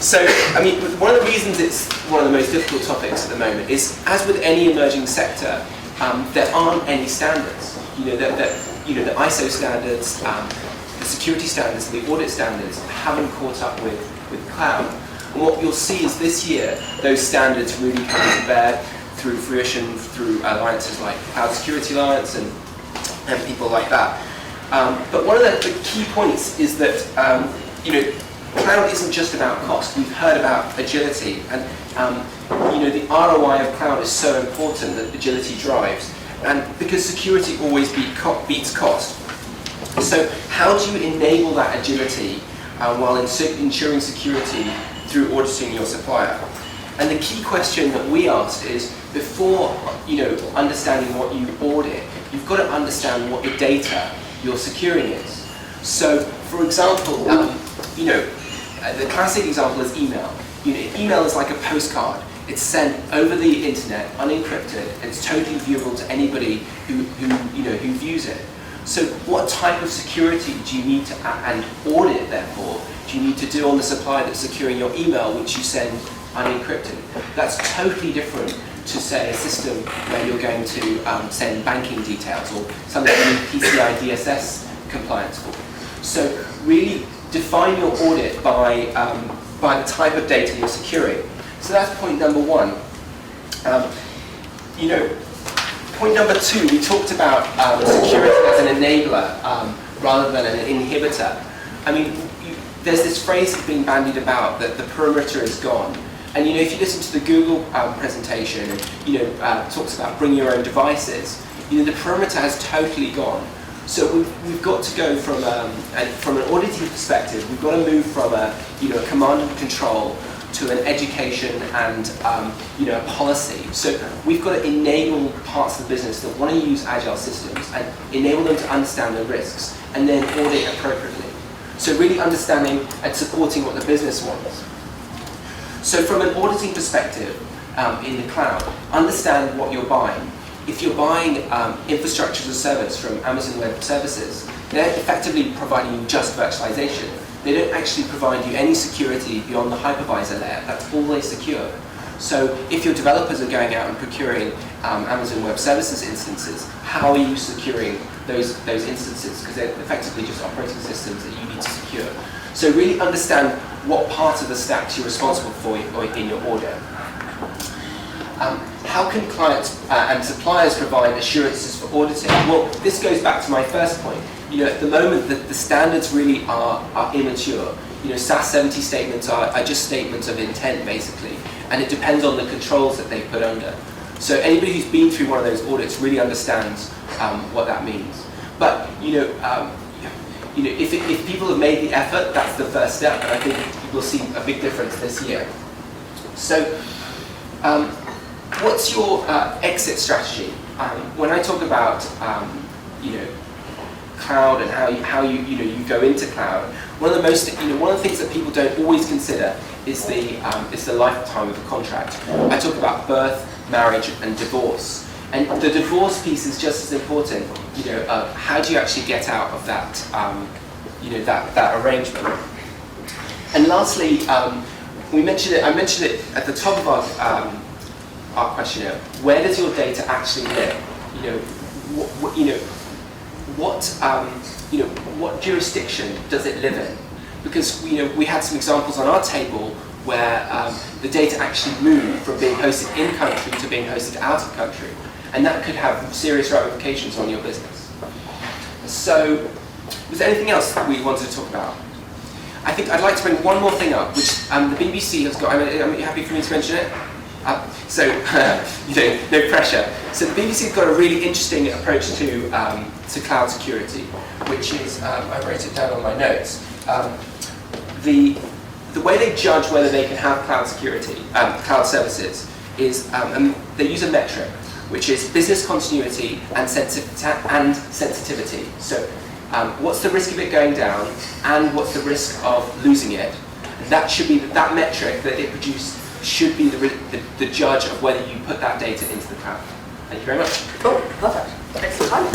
So, I mean, one of the reasons it's one of the most difficult topics at the moment is, as with any emerging sector, there aren't any standards. The ISO standards, the security standards, and the audit standards haven't caught up with cloud. And what you'll see is this year, those standards really come to bear through fruition, through alliances like Cloud Security Alliance and people like that. But one of the key points is that cloud isn't just about cost. We've heard about agility, and the ROI of cloud is so important that agility drives, and because security always beats cost. So how do you enable that agility while ensuring security through auditing your supplier? And the key question that we asked is, before understanding what you audit, you've got to understand what the data you're securing is. So, for example, the classic example is email. Email is like a postcard. It's sent over the internet, unencrypted, and it's totally viewable to anybody who views it. So, what type of security do you need to and audit, therefore, do you need to do on the supplier that's securing your email, which you send unencrypted? That's totally different to, say, a system where you're going to send banking details or something you need PCI DSS compliance for. So really define your audit by the type of data you're securing. So that's point number one. Point number two, we talked about security as an enabler rather than an inhibitor. I mean, there's this phrase that's being bandied about that the perimeter is gone. And if you listen to the Google presentation, and talks about bring your own devices, the perimeter has totally gone. So we've got to go from an auditing perspective, we've got to move from a command and control to an education and a policy. So we've got to enable parts of the business that want to use agile systems and enable them to understand the risks and then audit appropriately. So really understanding and supporting what the business wants. So from an auditing perspective in the cloud, understand what you're buying. If you're buying infrastructure as a service from Amazon Web Services, they're effectively providing you just virtualization. They don't actually provide you any security beyond the hypervisor layer. That's all they secure. So if your developers are going out and procuring Amazon Web Services instances, how are you securing those instances? Because they're effectively just operating systems that you need to secure. So really understand what part of the stack you're responsible for in your audit. How can clients and suppliers provide assurances for auditing? Well, this goes back to my first point. At the moment, the standards really are immature. SAS 70 statements are just statements of intent, basically, and it depends on the controls that they put under. So anybody who's been through one of those audits really understands what that means. But if people have made the effort, that's the first step, and I think we'll see a big difference this year. So, what's your exit strategy? When I talk about cloud and how you go into cloud, one of the things that people don't always consider is the lifetime of the contract. I talk about birth, marriage, and divorce. And the divorce piece is just as important. How do you actually get out of that, that arrangement? And lastly, I mentioned it at the top of our questionnaire. Where does your data actually live? What jurisdiction does it live in? Because we had some examples on our table where the data actually moved from being hosted in country to being hosted out of country. And that could have serious ramifications on your business. So, was there anything else that we wanted to talk about? I think I'd like to bring one more thing up, which the BBC has got. Are you happy for me to mention it? No pressure. So the BBC has got a really interesting approach to cloud security, which is, I wrote it down on my notes. The way they judge whether they can have cloud security, cloud services, is they use a metric, which is business continuity and sensitivity. So what's the risk of it going down, and what's the risk of losing it? And that should be that metric that it produced should be the judge of whether you put that data into the cloud. Thank you very much. Cool, perfect. Thanks for your time.